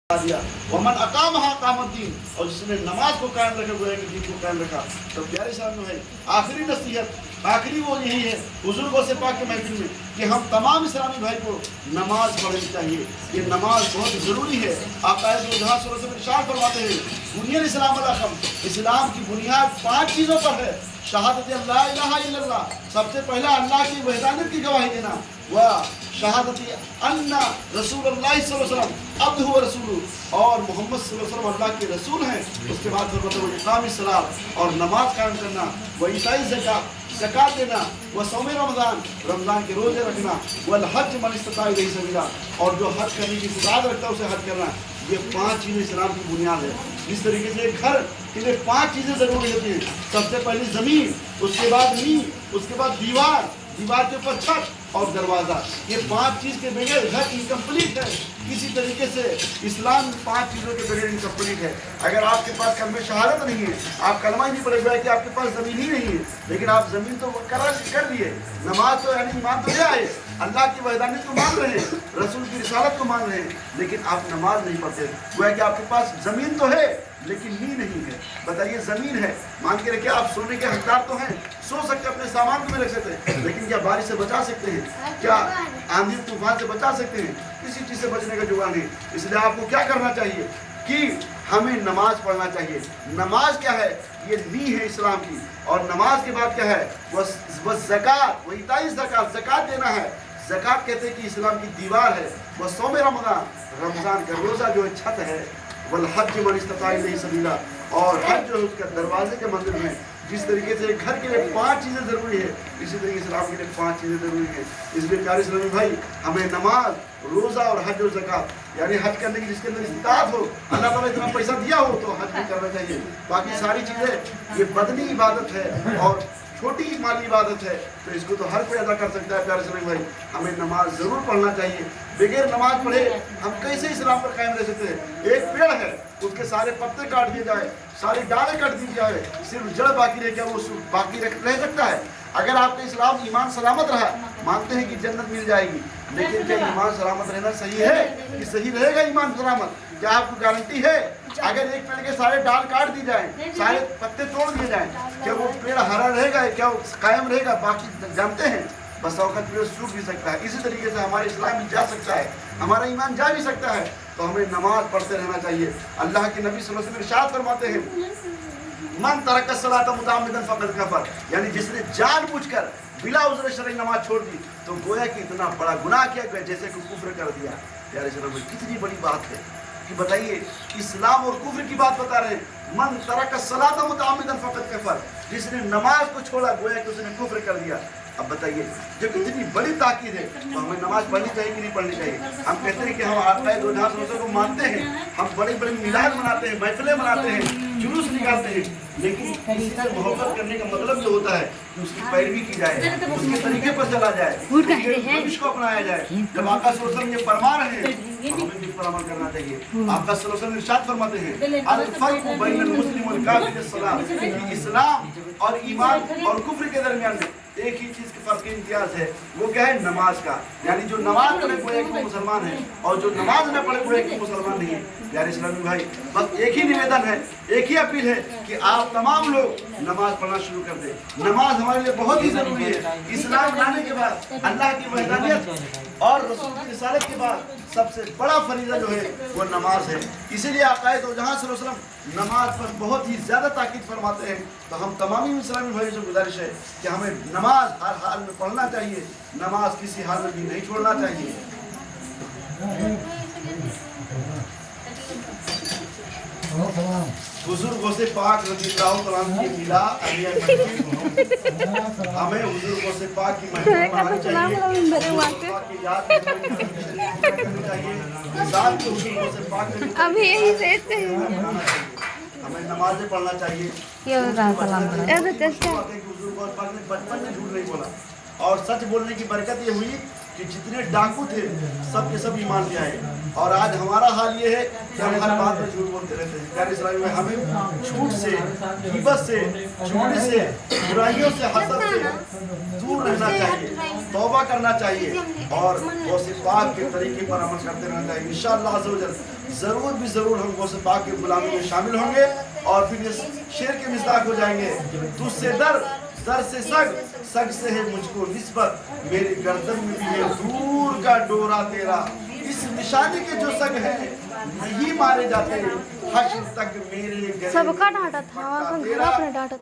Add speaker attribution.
Speaker 1: दिया वमन अकामहा कामद्दीन, और जिसने नमाज को कायम रखा गोया कि दीन को कायम रखा। तो प्यारे साहब है आखिरी नसीहत, आखिरी वो यही है बुजुर्गों से पाक के महफिल में कि हम तमाम इस्लामी भाई को नमाज पढ़नी चाहिए। ये नमाज बहुत ज़रूरी है। आका जहाँ से इरशाद फरमाते हैं बुनियल इस्लाम अला खम्स, इस्लाम की बुनियाद 5 चीज़ों पर है। शहादत अल्लाह इलाहा इल्लल्लाह, सबसे पहला अल्लाह की वहदानियत की गवाही देना, वह शहादती अन्ना रसूलुल्लाह सल्लल्लाहु अलैहि वसल्लम अब्दुहु व रसूलुहु, और मोहम्मद सल्लल्लाहु अलैहि वसल्लम अल्लाह के रसूल हैं। उसके बाद फिर इक़ामी सलात, और नमाज कायम करना, व इताई ज़कात, ज़कात देना, व सौम रमज़ान, रमज़ान के रोज़े रखना, वल हज मन इस्तता इलैहि सबीला, और जो हज करने की इस्तात रखता है उसे हज करना। ये 5 चीज़ें इस्लाम की बुनियाद है। इस तरीके से एक घर के लिए 5 चीज़ें ज़रूरी होती हैं। सबसे पहले ज़मीन, उसके बाद नींव, उसके बाद दीवार, दीवार के ऊपर छत और दरवाज़ा। ये 5 चीज़ के बगैर घर इनकम्प्लीट है। इसी तरीके से इस्लाम 5 चीज़ों के बगैर इनकम्प्लीट है। अगर आपके पास कलमे शहादत नहीं है, आप कलमा ही नहीं पढ़े हुए कि आपके पास ज़मीन ही नहीं है, लेकिन आप ज़मीन तो कर दिए, नमाज तो यानी ईमान तो ले आए, अल्लाह की वहदानियत को मान रहे हैं, रसूल की रिसालत को मान रहे हैं, लेकिन आप नमाज नहीं पढ़ते। वो है कि आपके पास ज़मीन तो है लेकिन नींव नहीं है। बताइए ज़मीन है, मान के रखिए आप सोने के हकदार तो हैं, सो सकते, अपने सामान को भी रख सकते हैं, लेकिन क्या बारिश से बचा सकते हैं? क्या आंधी तूफान से बचा सकते हैं? किसी चीज़ से बचने का जुगाड़ नहीं। इसलिए आपको क्या करना चाहिए कि हमें नमाज पढ़ना चाहिए। नमाज क्या है? ये नींव है इस्लाम की। और नमाज के बाद क्या है? वह ज़कात, वह इताई ज़कात, ज़कात देना है। ज़कात कहते हैं कि इस्लाम की दीवार है। वह सौम रमज़ान, रमज़ान का रोज़ा जो है छत है। वल हज मन इस्तता इलैहि सबीला, और हज जो है उसका दरवाजे के मंदिर में। जिस तरीके से घर के लिए 5 चीज़ें ज़रूरी है, इसी तरीके से इस्लाम के लिए 5 चीज़ें ज़रूरी है। इसलिए प्यारे इस्लामी भाई, हमें नमाज, रोज़ा और हज और ज़कात, यानी हज करने की जिसके अंदर इस्तात हो, अल्लाह ताला इतना पैसा दिया हो तो हज भी करना चाहिए। बाकी सारी चीज़ें ये बदनी इबादत है और छोटी माली इबादत है, तो इसको तो हर कोई अदा कर सकता है। प्यारे इस्लामी भाई, हमें नमाज ज़रूर पढ़ना चाहिए। बगैर नमाज पढ़े हम कैसे इस्लाम पर कायम रह सकते हैं? एक पेड़ है, उसके सारे पत्ते काट दिए जाए, सारी डालें काट दी जाए, सिर्फ जड़ बाकी रह, क्या वो बाकी रह सकता है? अगर आपका इस्लाम ईमान सलामत रहा, मानते हैं कि जन्नत मिल जाएगी, लेकिन क्या ईमान सलामत रहना सही है कि सही रहेगा ईमान सलामत? क्या आपको गारंटी है? अगर एक पेड़ के सारे डाल काट दी जाए, सारे पत्ते तोड़ दिए जाए, क्या वो पेड़ हरा रहेगा? क्या वो कायम रहेगा? बाकी जानते हैं बस औकत पेड़ सूख भी सकता है। इसी तरीके से हमारा इस्लाम भी जा सकता है, हमारा ईमान जा भी सकता है। तो हमें नमाज पढ़ते रहना चाहिए। अल्लाह के नबी सल्लल्लाहु अलैहि वसल्लम इरशाद फरमाते हैं मन तरक सलात मुतअम्मिदन फक़द कफ़र, यानी जिसने जानबूझकर बिला उज़्र शरई नमाज छोड़ दी तो गोया कि इतना बड़ा गुनाह किया जैसे कि कुफ्र कर दिया। प्यारे सलाम, कितनी बड़ी बात है कि बताइए, इस्लाम और कुफ्र की बात बता रहे हैं। मन तरक सलात मुतअम्मिदन फक़द कफ़र, जिसने नमाज को छोड़ा गोया कि उसने कुफ्र कर दिया। अब बताइए, जब इतनी बड़ी ताकीद है तो हमें नमाज पढ़नी चाहिए कि नहीं पढ़नी चाहिए? हम कहते हैं कि हम आका को मानते हैं, हम बड़ी बड़ी मिलाद मनाते हैं, महफिलें मनाते हैं, जुलूस निकालते हैं, लेकिन किसी से मोहब्बत करने का मतलब जो होता है कि उसकी पैरवी की जाए, उसके तरीके पर चला जाए, उसको अपनाया जाए। जब आका सल्लल्लाहु अलैहि वसल्लम ये फरमा रहे हैं तो हमें भी इस पर अमल करना चाहिए। आका सल्लल्लाहु अलैहि वसल्लम इरशाद फरमाते हैं अल फर्क़ु बैनल मुस्लिम वल काफिर सलात, इस्लाम और ईमान और कुफ्र के दरमियान में एक ही चीज़ का फर्क इम्तियाज है, वो क्या है? नमाज का। यानी जो नमाज पढ़े हुए वो मुसलमान है, और जो नमाज न पढ़े हुए वो मुसलमान नहीं है। यार इस्लामी भाई, बस एक ही निवेदन है, एक ही अपील है कि आप तमाम लोग नमाज पढ़ना शुरू कर दें। नमाज हमारे लिए बहुत ही ज़रूरी है। इस्लाम लाने के बाद, अल्लाह की वहदानियत और रसूल की रिसालत के बाद सबसे बड़ा फरीज़ा जो है वो नमाज है। इसीलिए आका जहाँ सल्लल्लाहु अलैहि वसल्लम नमाज पर बहुत ही ज़्यादा ताकीद फरमाते हैं। तो हम तमाम इस्लामी भाइयों से गुजारिश है कि हमें नमाज हर हाल में पढ़ना चाहिए, नमाज किसी हाल में भी नहीं छोड़ना चाहिए। बुजुर्गों से पाक रज़ियल्लाहु अन्हु की मिला हमें बुजुर्गों से पाक की महफिल मनानी चाहिए।
Speaker 2: अभी यही देते हैं,
Speaker 1: हमें नमाजें पढ़ना चाहिए। बचपन में झूठ नहीं बोला, और सच बोलने की बरकत ये हुई कि जितने डाकू थे सब के सब ईमान ले आए। और आज हमारा हाल ये है कि हम हर बात में झूठ बोलते रहते हैं। प्यारे इस्लामी में हमें झूठ से, ग़ीबत से, चुगली से, बुराइयों से, हसद से दूर रहना चाहिए। तौबा करना चाहिए और गौस पाक के तरीके पर अमल करते रहना चाहिए। इंशाअल्लाह अज़्ज़ व जल ज़रूर भी ज़रूर हम गौस पाक की गुलामी में शामिल होंगे और फिर इस शेर के मिज़दाक हो जाएंगे। तुझसे दर से सग, सग से है मुझको निस्बत, मेरी गर्दन में भी है दूर का डोरा तेरा। इस निशानी के जो सग है नहीं मारे जाते, हश्र तक मेरे गले
Speaker 2: सबका डांटा था,
Speaker 1: तेरा।
Speaker 2: अपने डांटा